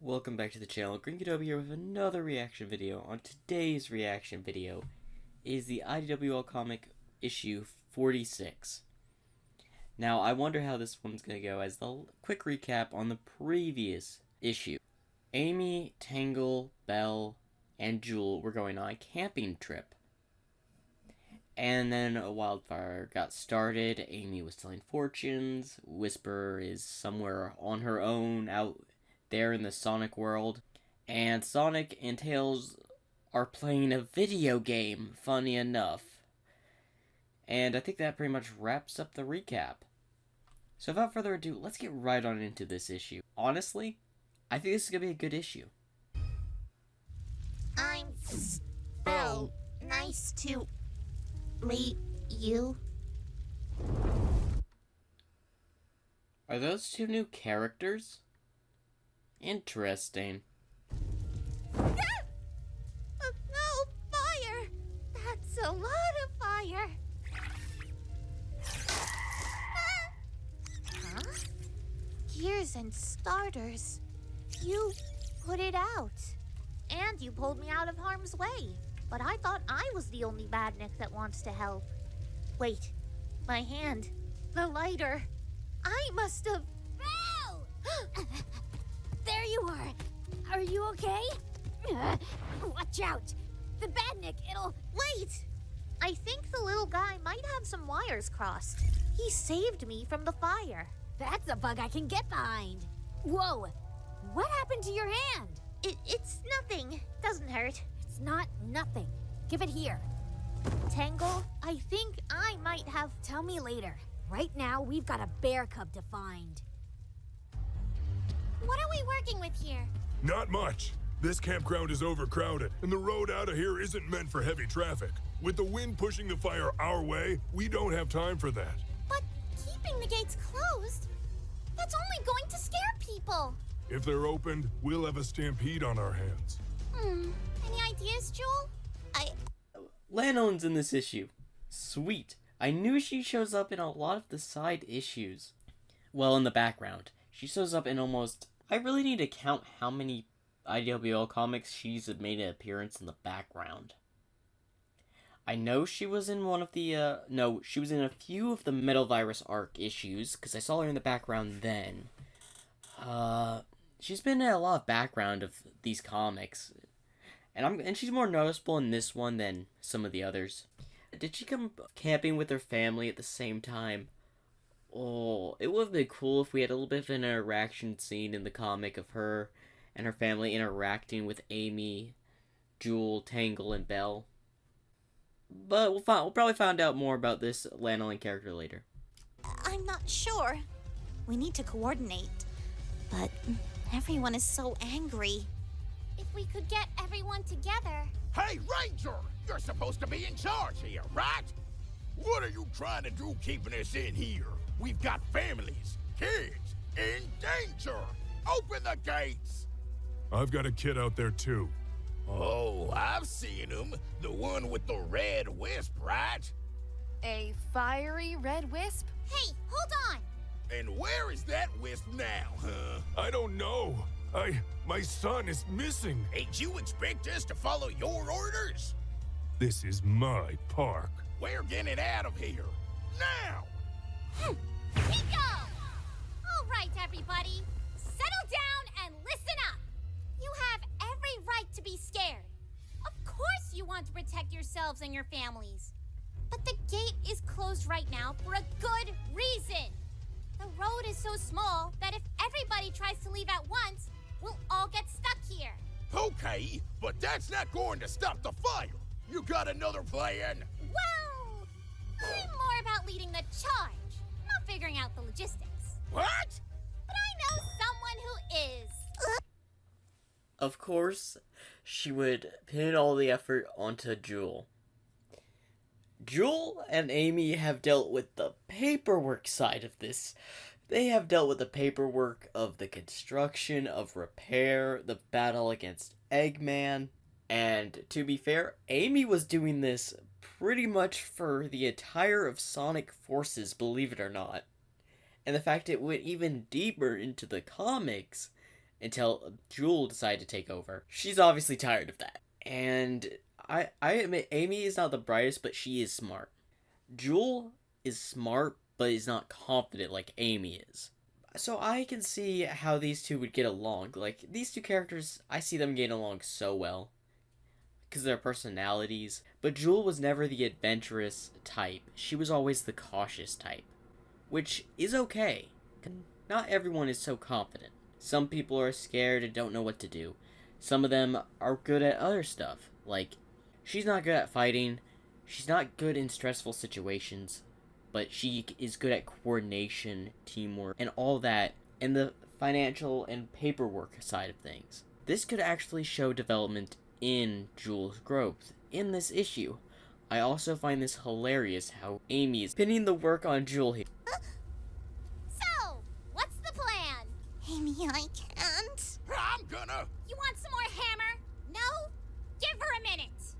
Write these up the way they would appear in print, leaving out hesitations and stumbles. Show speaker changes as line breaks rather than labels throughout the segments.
Welcome back to the channel. Green Cubby here with another reaction video. On today's reaction video is the IDW Comic issue 46. Now, I wonder how this one's going to go as the quick recap on the previous issue. Amy, Tangle, Belle, and Jewel were going on a camping trip. And then a wildfire got started. Amy was telling fortunes. Whisper is somewhere on her own out there in the Sonic world. And Sonic and Tails are playing a video game, funny enough. And I think that pretty much wraps up the recap. So without further ado, let's get right on into this issue. Honestly, I think this is going to be a good issue.
I'm Belle. Nice to meet you.
Are those two new characters? Interesting.
No, fire! That's a lot of fire. Huh? Gears and starters. You put it out. And you pulled me out of harm's way. But I thought I was the only badnik that wants to help. Wait, my hand. The lighter. I must have... Belle! There you are. Are you okay? Watch out. The badnik, it'll... Wait! I think the little guy might have some wires crossed. He saved me from the fire.
That's a bug I can get behind. Whoa! What happened to your hand?
It's nothing. Doesn't hurt.
It's not nothing. Give it here.
Tangle, I think I might have...
Tell me later. Right now, we've got a bear cub to find.
What are we working with here?
Not much. This campground is overcrowded, and the road out of here isn't meant for heavy traffic. With the wind pushing the fire our way, we don't have time for that.
But keeping the gates closed, that's only going to scare people.
If they're opened, we'll have a stampede on our hands.
Any ideas, Jewel?
Lanolin's in this issue. Sweet. I knew she shows up in a lot of the side issues. Well, in the background. She shows up in almost... I really need to count how many IDW comics she's made an appearance in the background. I know she was in one of the, no, she was in a few of the Metal Virus arc issues, because I saw her in the background then. She's been in a lot of background of these comics. And she's more noticeable in this one than some of the others. Did she come camping with her family at the same time? Oh, it would have been cool if we had a little bit of an interaction scene in the comic of her and her family interacting with Amy, Jewel, Tangle, and Belle. But we'll probably find out more about this Lanolin character later.
I'm not sure. We need to coordinate. But everyone is so angry. If we could get everyone together...
Hey, Ranger! You're supposed to be in charge here, right? What are you trying to do keeping us in here? We've got families, kids, in danger! Open the gates!
I've got a kid out there too.
Oh, I've seen him. The one with the red wisp, right?
A fiery red wisp?
Hey, hold on!
And where is that wisp now, huh?
I don't know. My son is missing.
Ain't you expect us to follow your orders?
This is my park.
We're getting out of here. Now!
We go! All right, everybody. Settle down and listen up. You have every right to be scared. Of course you want to protect yourselves and your families. But the gate is closed right now for a good reason. The road is so small that if everybody tries to leave at once, we'll all get stuck here.
Okay, but that's not going to stop the fire. You got another plan?
Well, I'm more about leading the charge, not figuring out the logistics.
What?
But I know someone who is.
Of course, she would pin all the effort onto Jewel. Jewel and Amy have dealt with the paperwork side of this. They have dealt with the paperwork of the construction, of repair, the battle against Eggman. And to be fair, Amy was doing this pretty much for the entire of Sonic Forces, believe it or not. And the fact it went even deeper into the comics until Jewel decided to take over. She's obviously tired of that. And I admit Amy is not the brightest, but she is smart. Jewel is smart, but is not confident like Amy is. So I can see how these two would get along. Like, these two characters, I see them getting along so well. Because of their personalities. But Jewel was never the adventurous type. She was always the cautious type. Which is okay. Not everyone is so confident. Some people are scared and don't know what to do. Some of them are good at other stuff. Like, she's not good at fighting. She's not good in stressful situations. But she is good at coordination, teamwork, and all that, and the financial and paperwork side of things. This could actually show development in Jewel's growth in this issue. I also find this hilarious how Amy is pinning the work on Jewel here.
So, what's the plan?
Amy, I can't.
I'm gonna.
You want some more hammer? No? Give her a minute.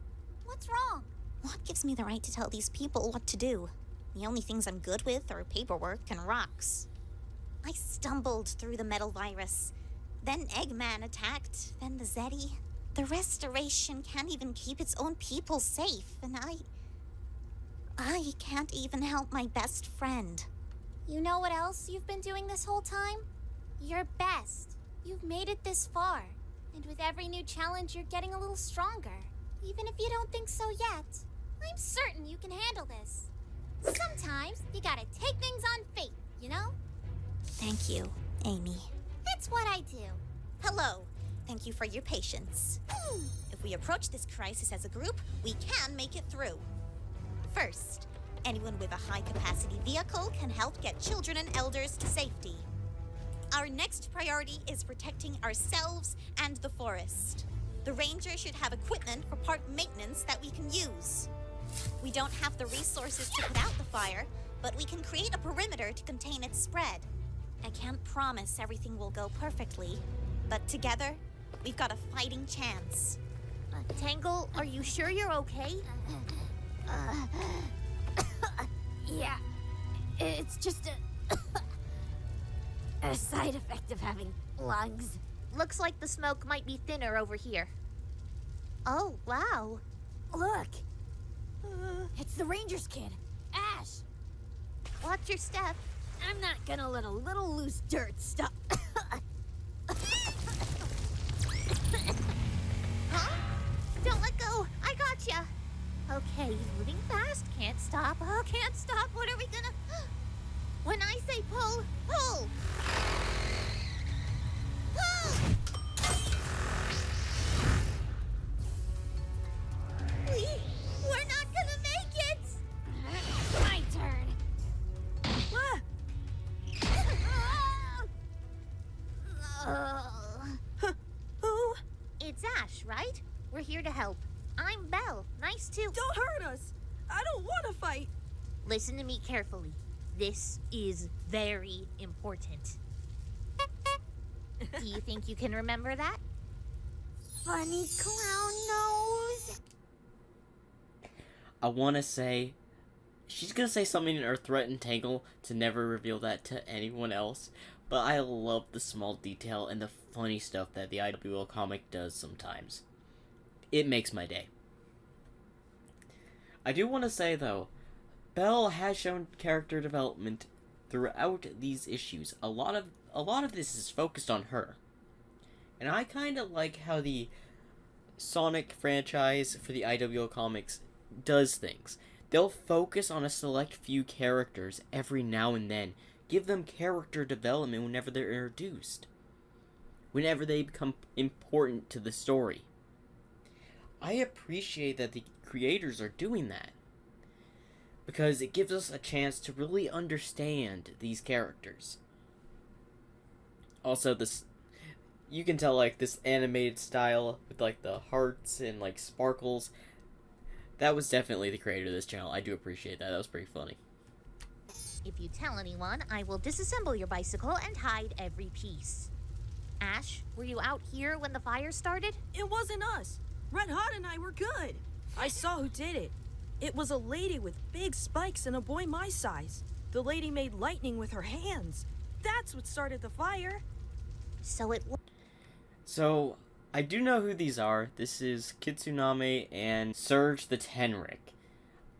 What's wrong?
What gives me the right to tell these people what to do? The only things I'm good with are paperwork and rocks. I stumbled through the metal virus. Then Eggman attacked, then the Zeddy. The Restoration can't even keep its own people safe, and I can't even help my best friend.
You know what else you've been doing this whole time? Your best. You've made it this far. And with every new challenge, you're getting a little stronger. Even if you don't think so yet, I'm certain you can handle this. Sometimes you gotta take things on faith, you know?
Thank you, Amy.
That's what I do.
Hello. Thank you for your patience. If we approach this crisis as a group, we can make it through. First, anyone with a high-capacity vehicle can help get children and elders to safety. Our next priority is protecting ourselves and the forest. The ranger should have equipment for park maintenance that we can use. We don't have the resources to put out the fire, but we can create a perimeter to contain its spread. I can't promise everything will go perfectly, but together, we've got a fighting chance. Tangle, are you sure you're okay?
Yeah, it's just a side effect of having lungs.
Looks like the smoke might be thinner over here. Oh, wow.
Look, it's the Ranger's kid, Ash.
Watch your step.
I'm not gonna let a little loose dirt stop.
Huh? Don't let go. I gotcha. Okay, he's moving fast. Can't stop. Oh, can't stop. What are we gonna... When I say pull, pull. Pull! We're not gonna make it!
My turn.
Who? It's Ash, right? We're here to help. I'm Belle. Nice to...
Don't hurt us! I don't want to fight!
Listen to me carefully. This is very important. Do you think you can remember that?
Funny clown nose.
I want to say, she's going to say something in her threat and Tangle to never reveal that to anyone else, but I love the small detail and the funny stuff that the IWL comic does sometimes. It makes my day. I do want to say, though, Belle has shown character development throughout these issues. A lot of this is focused on her. And I kind of like how the Sonic franchise for the IWL comics does things. They'll focus on a select few characters every now and then. Give them character development whenever they're introduced. Whenever they become important to the story. I appreciate that the creators are doing that. Because it gives us a chance to really understand these characters. Also, you can tell, like, this animated style with, like, the hearts and, like, sparkles. That was definitely the creator of this channel. I do appreciate that. That was pretty funny.
If you tell anyone, I will disassemble your bicycle and hide every piece. Ash, were you out here when the fire started?
It wasn't us. Red Hot and I were good. I saw who did it. It was a lady with big spikes and a boy my size. The lady made lightning with her hands. That's what started the fire.
So it
So, I do know who these are. This is Kitsuname and Surge the Tenrik.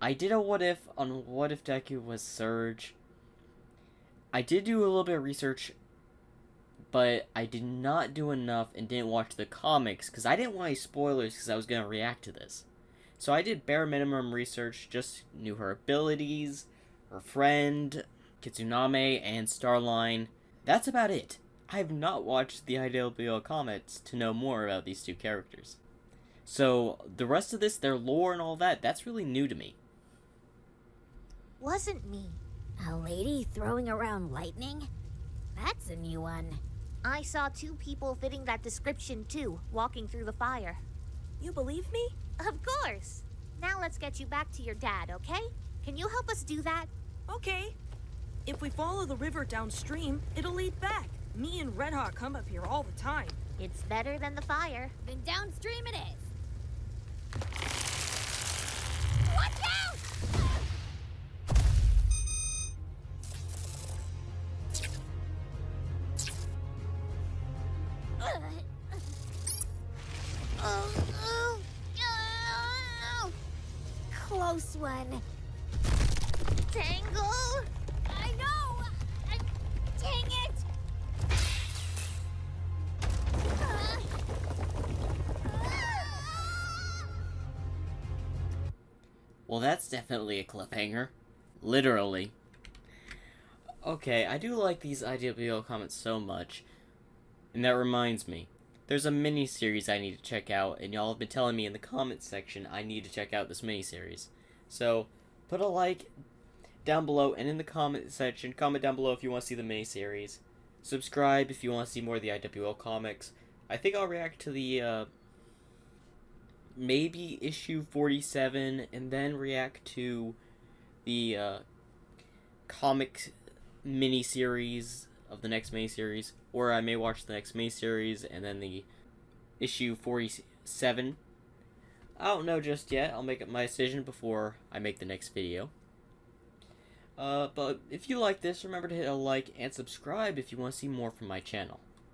I did a what if on what if Deku was Surge. I did do a little bit of research, but I did not do enough and didn't watch the comics because I didn't want any spoilers because I was going to react to this. So I did bare minimum research, just knew her abilities, her friend, Kitsuname, and Starline. That's about it. I have not watched the IDW comics to know more about these two characters. So the rest of this, their lore and all that, that's really new to me.
Wasn't me.
A lady throwing around lightning? That's a new one.
I saw two people fitting that description too, walking through the fire.
You believe me?
Of course. Now let's get you back to your dad, okay? Can you help us do that?
Okay. If we follow the river downstream, it'll lead back. Me and Hedgehog come up here all the time.
It's better than the fire.
Then downstream it is. Watch out! Close one.
Tangle!
I know! Dang it!
Well, that's definitely a cliffhanger. Literally. Okay, I do like these IDWL comments so much. And that reminds me. There's a mini-series I need to check out, and y'all have been telling me in the comments section I need to check out this mini-series. So, put a like down below, and in the comment section, comment down below if you want to see the mini-series. Subscribe if you want to see more of the IWL comics. I think I'll react to the, maybe issue 47, and then react to the, comic mini-series of the next mini-series, or I may watch the next mini-series and then the issue 47. I don't know just yet. I'll make up my decision before I make the next video. But if you like this, remember to hit a like and subscribe if you want to see more from my channel.